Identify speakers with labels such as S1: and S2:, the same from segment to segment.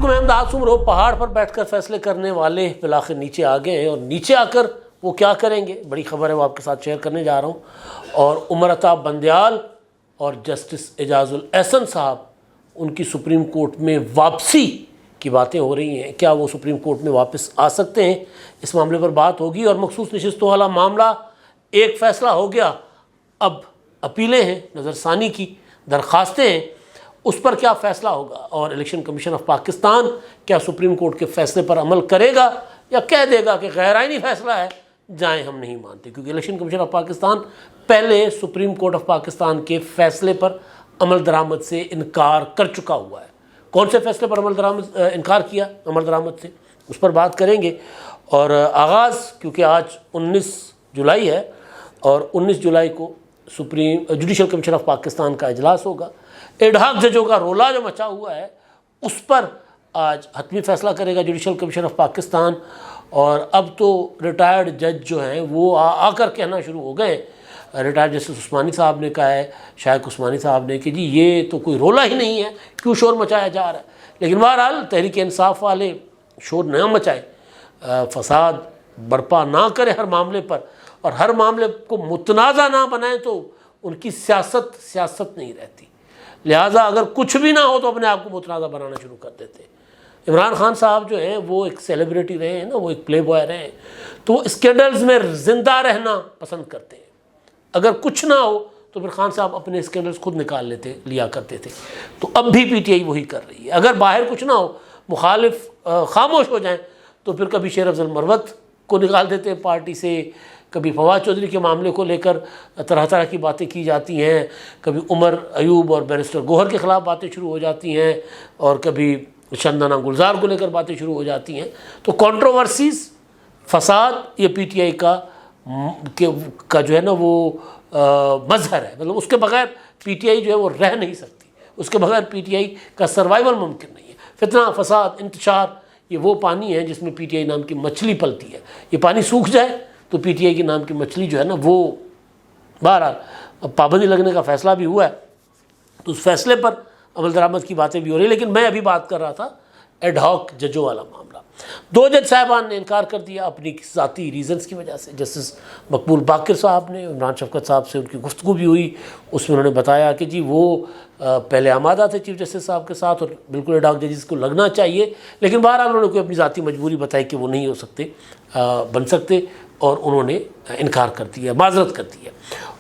S1: حکم احمد آسمرو پہاڑ پر بیٹھ کر فیصلے کرنے والے بالآخر نیچے آ گئے ہیں، اور نیچے آ کر وہ کیا کریں گے، بڑی خبر ہے، وہ آپ کے ساتھ شیئر کرنے جا رہا ہوں۔ اور عمر عطا بندیال اور جسٹس اعجاز الاحسن صاحب، ان کی سپریم کورٹ میں واپسی کی باتیں ہو رہی ہیں، کیا وہ سپریم کورٹ میں واپس آ سکتے ہیں، اس معاملے پر بات ہوگی۔ اور مخصوص نشستوں والا معاملہ ایک فیصلہ ہو گیا، اب اپیلیں ہیں، نظر ثانی کی درخواستیں ہیں، اس پر کیا فیصلہ ہوگا، اور الیکشن کمیشن آف پاکستان کیا سپریم کورٹ کے فیصلے پر عمل کرے گا یا کہہ دے گا کہ غیر آئینی فیصلہ ہے، جائیں ہم نہیں مانتے، کیونکہ الیکشن کمیشن آف پاکستان پہلے سپریم کورٹ آف پاکستان کے فیصلے پر عمل درآمد سے انکار کر چکا ہوا ہے۔ کون سے فیصلے پر انکار کیا عمل درآمد سے، اس پر بات کریں گے۔ اور آغاز، کیونکہ آج 19 جولائی ہے اور 19 جولائی کو جوڈیشل کمیشن آف پاکستان کا اجلاس ہوگا، ایڈہاک ججوں کا رولا جو مچا ہوا ہے اس پر آج حتمی فیصلہ کرے گا جوڈیشل کمیشن آف پاکستان۔ اور اب تو ریٹائرڈ جج جو ہیں وہ آ کر کہنا شروع ہو گئے، ریٹائرڈ جسٹس عثمانی صاحب نے کہا ہے، شائق عثمانی صاحب نے، کہ جی یہ تو کوئی رولا ہی نہیں ہے، کیوں شور مچایا جا رہا ہے۔ لیکن بہرحال تحریک انصاف والے شور نہ مچائے، فساد برپا نہ کرے ہر معاملے پر، اور ہر معاملے کو متنازع نہ بنائیں، تو ان کی سیاست نہیں رہتی۔ لہٰذا اگر کچھ بھی نہ ہو تو اپنے آپ کو متنازع بنانا شروع کر دیتے ہیں۔ عمران خان صاحب جو ہیں وہ ایک سیلیبریٹی رہے ہیں نا، وہ ایک پلے بوائے رہے ہیں، تو وہ اسکینڈلز میں زندہ رہنا پسند کرتے ہیں۔ اگر کچھ نہ ہو تو پھر خان صاحب اپنے اسکینڈلز خود نکال لیا کرتے تھے، تو اب بھی پی ٹی آئی وہی کر رہی ہے۔ اگر باہر کچھ نہ ہو، مخالف خاموش ہو جائیں، تو پھر کبھی شیر افضل مروت کو نکال دیتے ہیں پارٹی سے، کبھی فواد چودھری کے معاملے کو لے کر طرح طرح کی باتیں کی جاتی ہیں، کبھی عمر ایوب اور بیرسٹر گوہر کے خلاف باتیں شروع ہو جاتی ہیں، اور کبھی شندانہ گلزار کو لے کر باتیں شروع ہو جاتی ہیں۔ تو کنٹروورسیز، فساد، یہ پی ٹی آئی کا جو ہے نا وہ مظہر ہے، مطلب اس کے بغیر پی ٹی آئی جو ہے وہ رہ نہیں سکتی، اس کے بغیر پی ٹی آئی کا سروائیول ممکن نہیں ہے۔ فتنہ، فساد، انتشار، یہ وہ پانی ہے جس میں پی ٹی آئی نام کی مچھلی پلتی ہے۔ یہ پانی سوکھ جائے تو پی ٹی آئی کے نام کی مچھلی جو ہے نا وہ، بہرحال پابندی لگنے کا فیصلہ بھی ہوا ہے، تو اس فیصلے پر عمل درآمد کی باتیں بھی ہو رہی ہیں۔ لیکن میں ابھی بات کر رہا تھا ایڈ ہاک ججوں والا معاملہ۔ 2 جج صاحبان نے انکار کر دیا اپنی ذاتی ریزنز کی وجہ سے۔ جسٹس مقبول باقر صاحب نے، عمران شفقت صاحب سے ان کی گفتگو بھی ہوئی، اس میں انہوں نے بتایا کہ جی وہ پہلے آمادہ تھے چیف جسٹس صاحب کے ساتھ، اور بالکل ایڈ ہاک ججز کو لگنا چاہیے، لیکن بہرحال انہوں نے کوئی اپنی ذاتی مجبوری بتائی کہ وہ نہیں ہو سکتے، بن سکتے، اور انہوں نے انکار کر دیا، معذرت کر دی ہے۔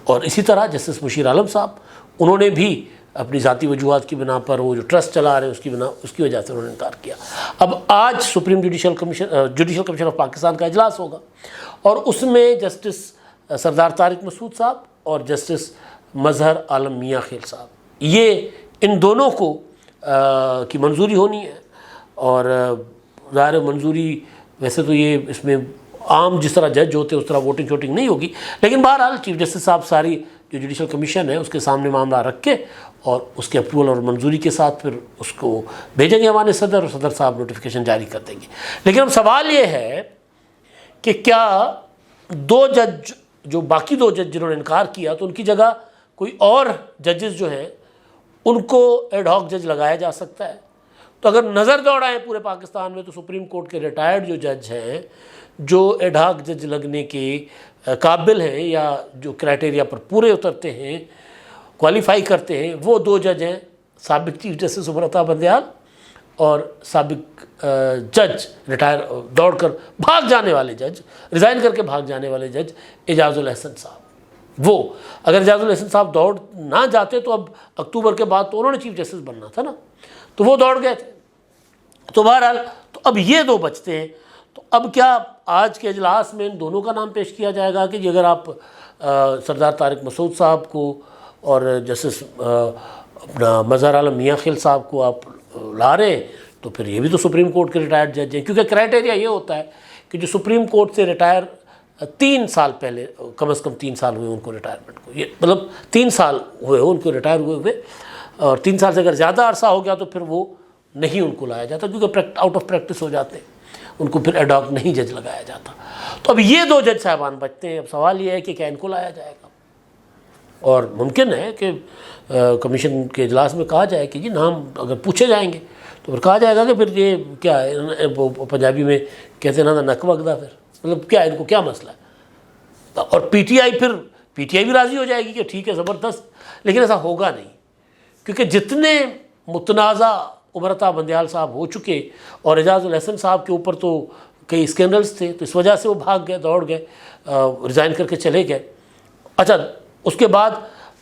S1: اور اسی طرح جسٹس مشیر عالم صاحب، انہوں نے بھی اپنی ذاتی وجوہات کی بنا پر، وہ جو ٹرسٹ چلا رہے ہیں اس کی وجہ سے انہوں نے انکار کیا۔ اب آج supreme judicial commission of Pakistan کا اجلاس ہوگا، اور اس میں جسٹس سردار طارق مسعود صاحب اور جسٹس مظہر عالم میاں خیل صاحب، یہ ان دونوں کو کی منظوری ہونی ہے۔ اور ظاہر منظوری، ویسے تو یہ اس میں عام جس طرح جج ہوتے ہیں اس طرح ووٹنگ شوٹنگ نہیں ہوگی، لیکن بہرحال چیف جسٹس صاحب ساری جو جوڈیشل کمیشن ہے اس کے سامنے معاملہ رکھ کے، اور اس کے اپروول اور منظوری کے ساتھ پھر اس کو بھیجیں گے ہمارے صدر، اور صدر صاحب نوٹیفیکیشن جاری کر دیں گے۔ لیکن اب سوال یہ ہے کہ کیا باقی دو جج جنہوں نے انکار کیا، تو ان کی جگہ کوئی اور ججز جو ہیں ان کو ایڈ ہاک جج لگایا جا سکتا ہے؟ تو اگر نظر دوڑائیں پورے پاکستان میں، تو سپریم کورٹ کے ریٹائرڈ جو جج ہیں، جو ایڈ ہاک جج لگنے کے قابل ہیں یا جو کرائٹیریا پر پورے اترتے ہیں، کوالیفائی کرتے ہیں، وہ 2 جج ہیں، سابق چیف جسٹس عمر عطا بندیال اور سابق جج ریٹائر دوڑ کر بھاگ جانے والے جج، ریزائن کر کے بھاگ جانے والے جج اعجاز الاحسن صاحب۔ وہ اگر اعجاز الاحسن صاحب دوڑ نہ جاتے تو اب اکتوبر کے بعد تو انہوں نے چیف جسٹس بننا تھا نا، تو وہ دوڑ گئے تھے۔ تو بہرحال تو اب یہ 2 بچتے ہیں۔ تو اب کیا آج کے اجلاس میں ان دونوں کا نام پیش کیا جائے گا کہ اگر آپ سردار طارق مسعود صاحب کو اور جسٹس اپنا مظہر عالم میاں خیل صاحب کو آپ لا رہے ہیں، تو پھر یہ بھی تو سپریم کورٹ کے ریٹائرڈ جج ہیں، کیونکہ کرائٹیریا یہ ہوتا ہے کہ جو سپریم کورٹ سے ریٹائر 3 سال پہلے، کم از کم 3 سال ہوئے ان کو ریٹائرمنٹ کو، یہ مطلب 3 سال ہوئے ان کو ریٹائر ہوئے، اور 3 سال سے اگر زیادہ عرصہ ہو گیا تو پھر وہ نہیں ان کو لایا جاتا، کیونکہ آؤٹ آف پریکٹس ہو جاتے ہیں، ان کو پھر ایڈ ہاک نہیں جج لگایا جاتا۔ تو اب یہ 2 جج صاحبان بچتے ہیں۔ اب سوال یہ ہے کہ کیا ان کو لایا جائے گا، اور ممکن ہے کہ کمیشن کے اجلاس میں کہا جائے کہ جی نام اگر پوچھے جائیں گے تو پھر کہا جائے گا کہ پھر یہ کیا ہے، پنجابی میں کہتے ہیں نا نک وگدا، پھر مطلب کیا ان کو کیا مسئلہ ہے؟ اور پی ٹی آئی بھی راضی ہو جائے گی کہ ٹھیک ہے زبردست، لیکن ایسا ہوگا نہیں، کیونکہ جتنے متنازع عمر عطا بندیال صاحب ہو چکے اور اعجاز الحسن صاحب کے اوپر تو کئی اسکینڈلز تھے، تو اس وجہ سے وہ بھاگ گئے، دوڑ گئے، ریزائن کر کے چلے گئے۔ اچھا اس کے بعد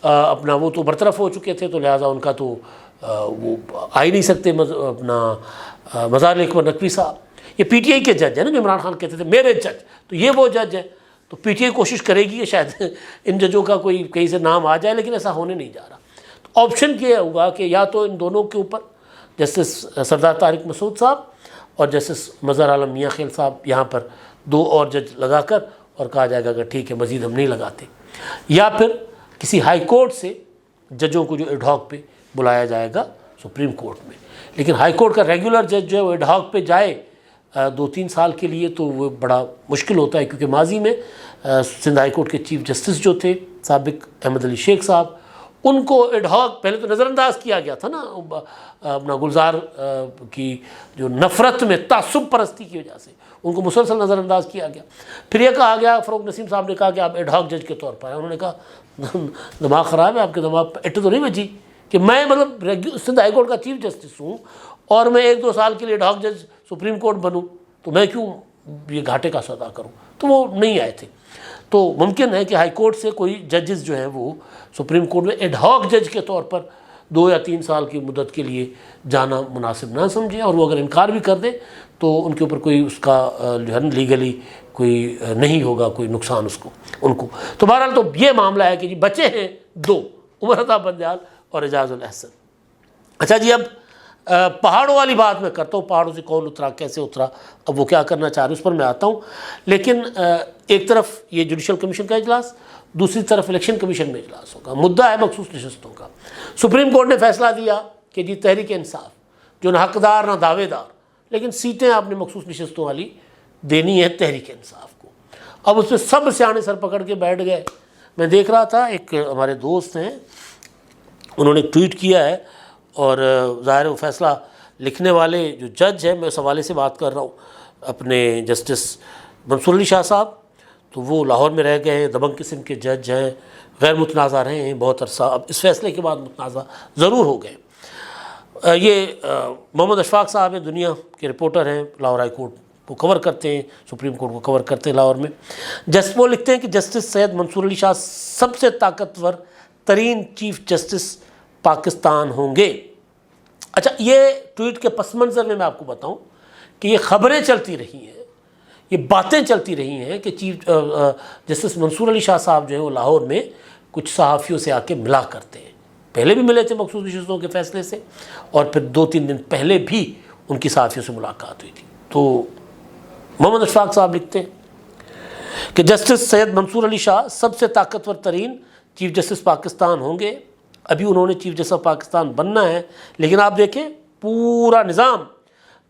S1: اپنا وہ تو برطرف ہو چکے تھے، تو لہٰذا ان کا تو وہ آ ہی نہیں سکتے اپنا مزار حکمت نقوی صاحب۔ یہ پی ٹی آئی کے جج ہیں نا، جو عمران خان کہتے تھے میرے جج، تو یہ وہ جج ہیں، تو پی ٹی آئی کوشش کرے گی کہ شاید ان ججوں کا کوئی کہیں سے نام آ جائے، لیکن ایسا ہونے نہیں جا رہا۔ تو آپشن یہ ہوگا کہ یا تو ان دونوں کے اوپر جسٹس سردار طارق مسعود صاحب اور جسٹس مظہر عالم میاں خیل صاحب، یہاں پر 2 اور جج لگا کر اور کہا جائے گا کہ ٹھیک ہے مزید ہم نہیں لگاتے، یا پھر کسی ہائی کورٹ سے ججوں کو جو ایڈ ہاک پہ بلایا جائے گا سپریم کورٹ میں۔ لیکن ہائی کورٹ کا ریگولر جج جو ہے وہ ایڈ ہاک پہ جائے 2-3 سال کے لیے، تو وہ بڑا مشکل ہوتا ہے، کیونکہ ماضی میں سندھ ہائی کورٹ کے چیف جسٹس جو تھے سابق احمد علی شیخ صاحب، ان کو ایڈ ہاک پہلے تو نظر انداز کیا گیا تھا نا، اپنا گلزار کی جو نفرت میں تعصب پرستی کی وجہ سے ان کو مسلسل نظر انداز کیا گیا۔ پھر یہ کہا گیا، فروغ نسیم صاحب نے کہا کہ آپ ایڈ ہاک جج کے طور پر ہیں۔ انہوں نے کہا دماغ خراب ہے آپ کے، دماغ پہ اٹ تو نہیں بجی کہ میں مطلب سندھ ہائی کورٹ کا چیف جسٹس ہوں اور میں 1-2 سال کے لیے ایڈ ہاک جج سپریم کورٹ بنوں، تو میں کیوں یہ گھاٹے کا سودا کروں؟ تو وہ نہیں آئے تھے۔ تو ممکن ہے کہ ہائی کورٹ سے کوئی ججز جو ہیں وہ سپریم کورٹ میں ایڈ ہاک جج کے طور پر 2 یا 3 سال کی مدت کے لیے جانا مناسب نہ سمجھیں، اور وہ اگر انکار بھی کر دیں تو ان کے اوپر کوئی اس کا جو ہے نا لیگلی کوئی نہیں ہوگا کوئی نقصان ان کو۔ تو بہرحال تو یہ معاملہ ہے کہ جی بچے ہیں 2، عمر عطا بندیال اور اعجاز الحسن۔ اچھا جی، اب پہاڑوں والی بات میں کرتا ہوں، پہاڑوں سے کون اترا، کیسے اترا، اب وہ کیا کرنا چاہ رہے ہیں اس پر میں آتا ہوں۔ لیکن ایک طرف یہ جوڈیشل کمیشن کا اجلاس، دوسری طرف الیکشن کمیشن میں اجلاس ہوگا، مدعا ہے مخصوص نشستوں کا۔ سپریم کورٹ نے فیصلہ دیا کہ جی تحریک انصاف جو نہ حقدار نہ دعوے دار، لیکن سیٹیں آپ نے مخصوص نشستوں والی دینی ہے تحریک انصاف کو۔ اب اس پہ سب سیانے سر پکڑ کے بیٹھ گئے۔ میں دیکھ رہا تھا، ایک ہمارے دوست ہیں، انہوں نے ٹویٹ کیا ہے، اور ظاہر وہ فیصلہ لکھنے والے جو جج ہیں، میں اس حوالے سے بات کر رہا ہوں، اپنے جسٹس منصور علی شاہ صاحب، تو وہ لاہور میں رہ گئے ہیں، دبنگ قسم کے جج ہیں، غیر متنازع رہے ہیں بہت عرصہ، اب اس فیصلے کے بعد متنازع ضرور ہو گئے۔ یہ محمد اشفاق صاحب ہیں، دنیا کے رپورٹر ہیں، لاہور ہائی کورٹ کو کور کرتے ہیں، سپریم کورٹ کو کور کرتے ہیں لاہور میں۔ وہ لکھتے ہیں کہ جسٹس سید منصور علی شاہ سب سے طاقتور ترین چیف جسٹس پاکستان ہوں گے۔ اچھا، یہ ٹویٹ کے پس منظر میں آپ کو بتاؤں کہ یہ خبریں چلتی رہی ہیں، یہ باتیں چلتی رہی ہیں کہ چیف جسٹس منصور علی شاہ صاحب جو ہیں وہ لاہور میں کچھ صحافیوں سے آ کے ملا کرتے ہیں، پہلے بھی ملے تھے مخصوص نشستوں کے فیصلے سے، اور پھر 2-3 دن پہلے بھی ان کی صحافیوں سے ملاقات ہوئی تھی۔ تو محمد اشفاق صاحب لکھتے ہیں کہ جسٹس سید منصور علی شاہ سب سے طاقتور ترین چیف جسٹس پاکستان ہوں گے۔ ابھی انہوں نے چیف جسٹس پاکستان بننا ہے، لیکن آپ دیکھیں پورا نظام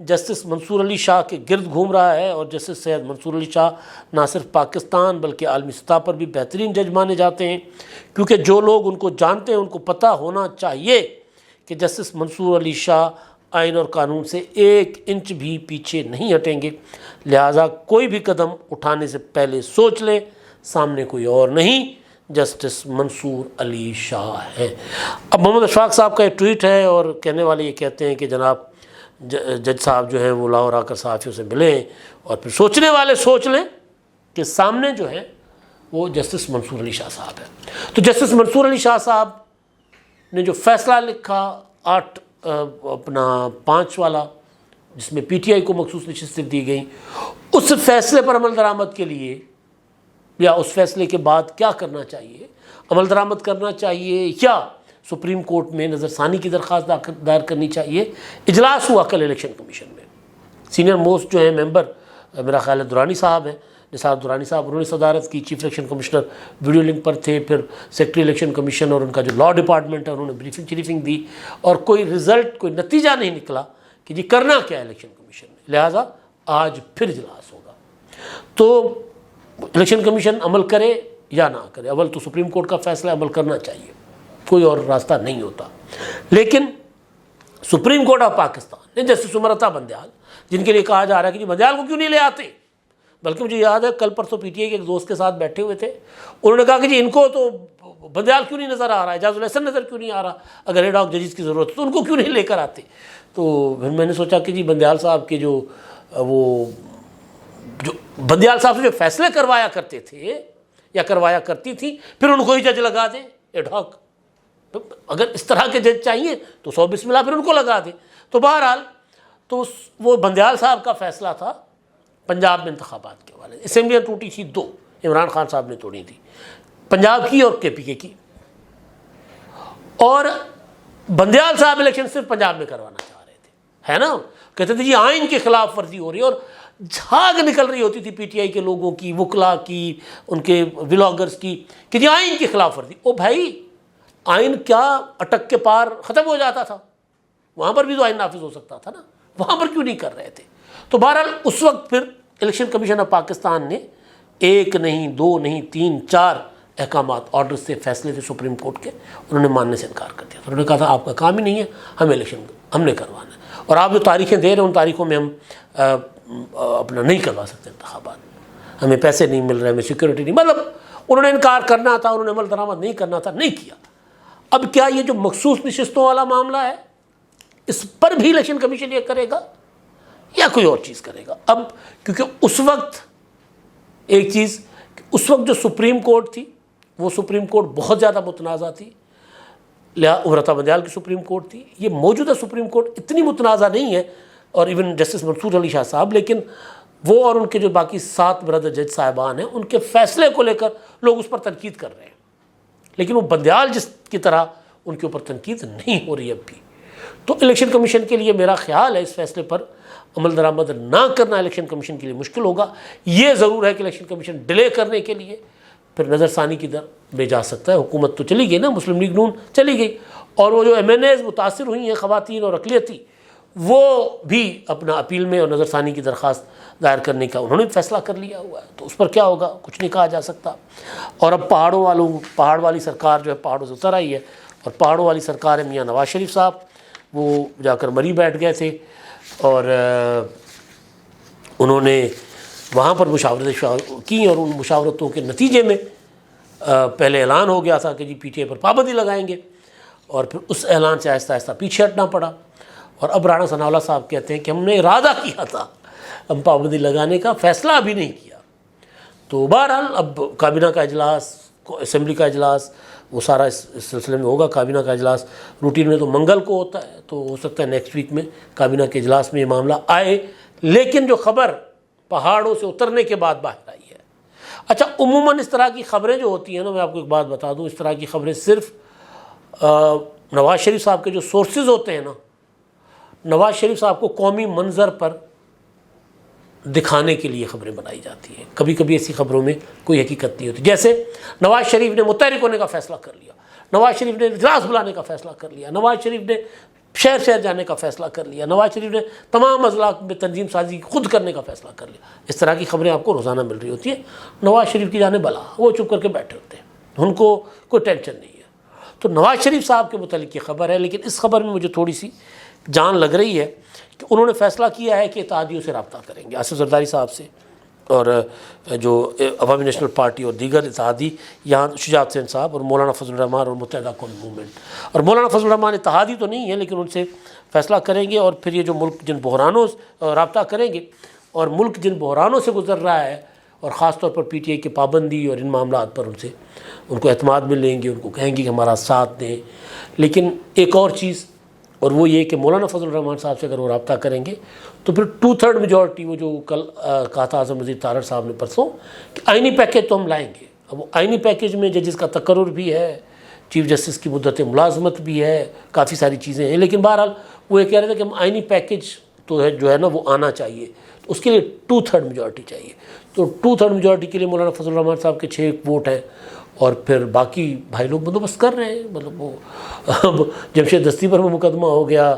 S1: جسٹس منصور علی شاہ کے گرد گھوم رہا ہے، اور جسٹس سید منصور علی شاہ نہ صرف پاکستان بلکہ عالمی سطح پر بھی بہترین جج مانے جاتے ہیں، کیونکہ جو لوگ ان کو جانتے ہیں ان کو پتہ ہونا چاہیے کہ جسٹس منصور علی شاہ آئین اور قانون سے 1 انچ بھی پیچھے نہیں ہٹیں گے، لہٰذا کوئی بھی قدم اٹھانے سے پہلے سوچ لیں، سامنے کوئی اور نہیں، جسٹس منصور علی شاہ ہے۔ اب محمد اشفاق صاحب کا ایک ٹویٹ ہے، اور کہنے والے یہ کہتے ہیں کہ جناب جج صاحب جو ہیں وہ لاہور آ کر صحافیوں سے ملیں، اور پھر سوچنے والے سوچ لیں کہ سامنے جو ہے وہ جسٹس منصور علی شاہ صاحب ہے۔ تو جسٹس منصور علی شاہ صاحب نے جو فیصلہ لکھا 8-5 والا، جس میں پی ٹی آئی کو مخصوص نشستیں دی گئیں، اس فیصلے پر عمل درآمد کے لیے یا اس فیصلے کے بعد کیا کرنا چاہیے، عمل درآمد کرنا چاہیے یا سپریم کورٹ میں نظر ثانی کی درخواست دائر کرنی چاہیے۔ اجلاس ہوا کل الیکشن کمیشن میں، سینئر موسٹ جو ہیں ممبر میرا خیال ہے درانی صاحب ہیں، نثار درانی صاحب، انہوں نے صدارت کی، chief election commissioner video link پر تھے، پھر سیکرٹری الیکشن کمیشن اور ان کا جو لا ڈپارٹمنٹ ہے انہوں نے بریفنگ دی، اور کوئی رزلٹ کوئی نتیجہ نہیں نکلا کہ جی کرنا کیا ہے الیکشن کمیشن نے، لہٰذا آج پھر اجلاس ہوگا۔ تو الیکشن کمیشن عمل کرے یا نہ کرے، اول تو سپریم کورٹ کا فیصلہ عمل کرنا چاہیے، کوئی اور راستہ نہیں ہوتا، لیکن سپریم کورٹ آف پاکستان نے جسٹس عمر عطا بندیال، جن کے لیے کہا جا رہا ہے کہ جی بندیال کو کیوں نہیں لے آتے، بلکہ مجھے یاد ہے کل پرسوں پی ٹی آئی کے ایک دوست کے ساتھ بیٹھے ہوئے تھے، انہوں نے کہا کہ جی ان کو تو بندیال کیوں نہیں نظر آ رہا ہے، اعجاز الحسن نظر کیوں نہیں آ رہا، اگر ہیڈ آف ججز کی ضرورت ہے تو ان کو کیوں نہیں لے کر آتے۔ تو پھر میں نے سوچا کہ جی بندیال صاحب کے جو بندیال صاحب سے جو فیصلے کروایا کرتے تھے یا کروایا کرتی تھی، پھر ان کو ہی جج لگا دیں ایڈ ہاک۔ اگر اس طرح کے جج چاہیے تو 100 بسم اللہ پھر ان کو لگا دیں۔ تو بہرحال تو وہ بندیال صاحب کا فیصلہ تھا پنجاب میں انتخابات کے حوالے سے۔ اسمبلیاں ٹوٹی تھی 2، عمران خان صاحب نے توڑی تھی، پنجاب کی اور کے پی کے کی، اور بندیال صاحب الیکشن صرف پنجاب میں کروانا چاہ رہے تھے، ہے نا۔ کہتے تھے جی آئین کی خلاف ورزی ہو رہی ہے، اور جھاگ نکل رہی ہوتی تھی پی ٹی آئی کے لوگوں کی، وکلا کی، ان کے ولاگرز کی، کہ جی آئین کی خلاف ورزی۔ او بھائی آئین کیا اٹک کے پار ختم ہو جاتا تھا، وہاں پر بھی تو آئین نافذ ہو سکتا تھا نا، وہاں پر کیوں نہیں کر رہے تھے۔ تو بہرحال اس وقت پھر الیکشن کمیشن آف پاکستان نے 1 نہیں 2 نہیں 3 4 احکامات، آرڈر سے، فیصلے تھے سپریم کورٹ کے، انہوں نے ماننے سے انکار کر دیا۔ انہوں نے کہا تھا آپ کا کام ہی نہیں ہے، ہمیں الیکشن ہم نے کروانا ہے، اور آپ جو تاریخیں دے رہے ہیں ان تاریخوں میں ہم اپنا نہیں کروا سکتے انتخابات، ہمیں پیسے نہیں مل رہے، ہمیں سیکورٹی نہیں، مطلب انہوں نے انکار کرنا تھا، انہوں نے عمل درآمد نہیں کرنا تھا، نہیں کیا۔ اب کیا یہ جو مخصوص نشستوں والا معاملہ ہے اس پر بھی الیکشن کمیشن یہ کرے گا یا کوئی اور چیز کرے گا؟ اب کیونکہ اس وقت ایک چیز، اس وقت جو سپریم کورٹ تھی وہ سپریم کورٹ بہت زیادہ متنازع تھی، عمر عطا بندیال کی سپریم کورٹ تھی۔ یہ موجودہ سپریم کورٹ اتنی متنازع نہیں ہے، اور ایون جسٹس منصور علی شاہ صاحب، لیکن وہ اور ان کے جو باقی 7 برادر جج صاحبان ہیں ان کے فیصلے کو لے کر لوگ اس پر تنقید کر رہے ہیں، لیکن وہ بندیال جس کی طرح ان کے اوپر تنقید نہیں ہو رہی اب بھی۔ تو الیکشن کمیشن کے لیے میرا خیال ہے اس فیصلے پر عمل درآمد نہ کرنا الیکشن کمیشن کے لیے مشکل ہوگا۔ یہ ضرور ہے کہ الیکشن کمیشن ڈیلے کرنے کے لیے پھر نظر ثانی کی در میں جا سکتا ہے۔ حکومت تو چلی گئی نا، مسلم لیگ نون چلی گئی، اور وہ جو MNAs متاثر ہوئی ہیں خواتین اور اقلیتی، وہ بھی اپنا اپیل میں اور نظر ثانی کی درخواست دائر کرنے کا انہوں نے فیصلہ کر لیا ہوا ہے، تو اس پر کیا ہوگا کچھ نہیں کہا جا سکتا۔ اور اب پہاڑ والی سرکار جو ہے پہاڑوں سے اتر آئی ہے، اور پہاڑوں والی سرکار ہے میاں نواز شریف صاحب، وہ جا کر مری بیٹھ گئے تھے، اور انہوں نے وہاں پر مشاورتیں کی، اور ان مشاورتوں کے نتیجے میں پہلے اعلان ہو گیا تھا کہ جی پی ٹی آئی پر پابندی لگائیں گے، اور پھر اس اعلان سے آہستہ آہستہ پیچھے ہٹنا پڑا، اور اب رانا ثناء اللہ صاحب کہتے ہیں کہ ہم نے ارادہ کیا تھا، ہم پابندی لگانے کا فیصلہ ابھی نہیں کیا۔ تو بہرحال اب کابینہ کا اجلاس، اسمبلی کا اجلاس، وہ سارا اس سلسلے میں ہوگا۔ کابینہ کا اجلاس روٹین میں تو منگل کو ہوتا ہے، تو ہو سکتا ہے نیکسٹ ویک میں کابینہ کے اجلاس میں یہ معاملہ آئے، لیکن جو خبر پہاڑوں سے اترنے کے بعد باہر آئی ہے۔ اچھا، عموماً اس طرح کی خبریں جو ہوتی ہیں نا، میں آپ کو ایک بات بتا دوں، اس طرح کی خبریں صرف نواز شریف صاحب کے جو سورسز ہوتے ہیں نا، نواز شریف صاحب کو قومی منظر پر دکھانے کے لیے خبریں بنائی جاتی ہیں۔ کبھی کبھی ایسی خبروں میں کوئی حقیقت نہیں ہوتی، جیسے نواز شریف نے متحرک ہونے کا فیصلہ کر لیا، نواز شریف نے اجلاس بلانے کا فیصلہ کر لیا، نواز شریف نے شہر شہر جانے کا فیصلہ کر لیا، نواز شریف نے تمام اضلاع میں تنظیم سازی خود کرنے کا فیصلہ کر لیا۔ اس طرح کی خبریں آپ کو روزانہ مل رہی ہوتی ہیں۔ نواز شریف کی جانب بلا، وہ چپ کر کے بیٹھے ہوتے ہیں، ان کو کوئی ٹینشن نہیں ہے۔ تو نواز شریف صاحب کے متعلق یہ خبر ہے، لیکن اس خبر میں مجھے تھوڑی سی جان لگ رہی ہے کہ انہوں نے فیصلہ کیا ہے کہ اتحادیوں سے رابطہ کریں گے، آصف زرداری صاحب سے، اور جو عوامی نیشنل پارٹی اور دیگر اتحادی، یہاں شجاعت حسین صاحب اور مولانا فضل الرحمان اور متحدہ قومی موومنٹ، اور مولانا فضل الرحمان اتحادی تو نہیں ہے لیکن ان سے فیصلہ کریں گے، اور پھر یہ جو ملک جن بحرانوں رابطہ کریں گے، اور ملک جن بحرانوں سے گزر رہا ہے، اور خاص طور پر پی ٹی آئی کی پابندی اور ان معاملات پر ان کو اعتماد ملیں گے، ان کو کہیں گے کہ ہمارا ساتھ دیں۔ لیکن ایک اور چیز، اور وہ یہ کہ مولانا فضل الرحمان صاحب سے اگر وہ رابطہ کریں گے تو پھر 2/3 میجورٹی، وہ جو کل کہا تھا اعظم وزیر طارق صاحب نے پرسوں کہ آئینی پیکیج تو ہم لائیں گے۔ اب وہ آئینی پیکیج میں ججز کا تقرر بھی ہے، چیف جسٹس کی مدت ملازمت بھی ہے، کافی ساری چیزیں ہیں، لیکن بہرحال وہ یہ کہہ رہے تھے کہ ہم آئینی پیکیج تو ہے جو ہے نا وہ آنا چاہیے، تو اس کے لیے 2/3 میجورٹی چاہیے۔ تو 2/3 میجورٹی کے لیے مولانا فضل الرحمان صاحب کے 6 ووٹ ہیں، اور پھر باقی بھائی لوگ بندوبست کر رہے ہیں۔ مطلب وہ جمشید دستی پر وہ مقدمہ ہو گیا،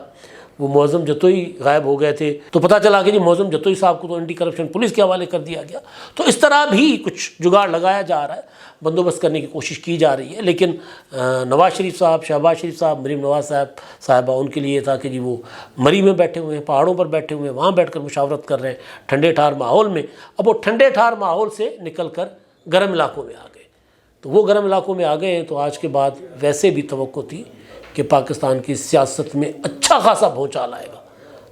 S1: وہ معظم جتوئی غائب ہو گئے تھے تو پتہ چلا کہ جی معظم جتوئی صاحب کو تو اینٹی کرپشن پولیس کے حوالے کر دیا گیا. تو اس طرح بھی کچھ جگاڑ لگایا جا رہا ہے, بندوبست کرنے کی کوشش کی جا رہی ہے. لیکن نواز شریف صاحب, شہباز شریف صاحب, مریم نواز صاحبہ, ان کے لیے تھا کہ جی وہ مری میں بیٹھے ہوئے ہیں, پہاڑوں پر بیٹھے ہوئے ہیں, وہاں بیٹھ کر مشاورت کر رہے ہیں ٹھنڈے ٹھار ماحول میں. اب وہ ٹھنڈے ٹھار ماحول سے نکل کر گرم علاقوں میں آ گئے. تو وہ گرم علاقوں میں آ گئے ہیں تو آج کے بعد ویسے بھی توقع تھی کہ پاکستان کی سیاست میں اچھا خاصا بھونچال آئے گا.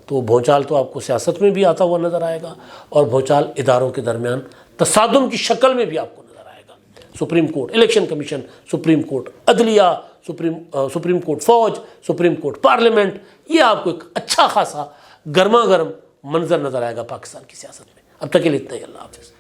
S1: تو وہ بھونچال تو آپ کو سیاست میں بھی آتا ہوا نظر آئے گا, اور بھونچال اداروں کے درمیان تصادم کی شکل میں بھی آپ کو نظر آئے گا. Supreme court, election commission, supreme court عدلیہ, سپریم کورٹ فوج, سپریم کورٹ پارلیمنٹ, یہ آپ کو ایک اچھا خاصا گرما گرم منظر نظر آئے گا پاکستان کی سیاست میں. اب تک کے لیے اتنا ہی. اللہ حافظ.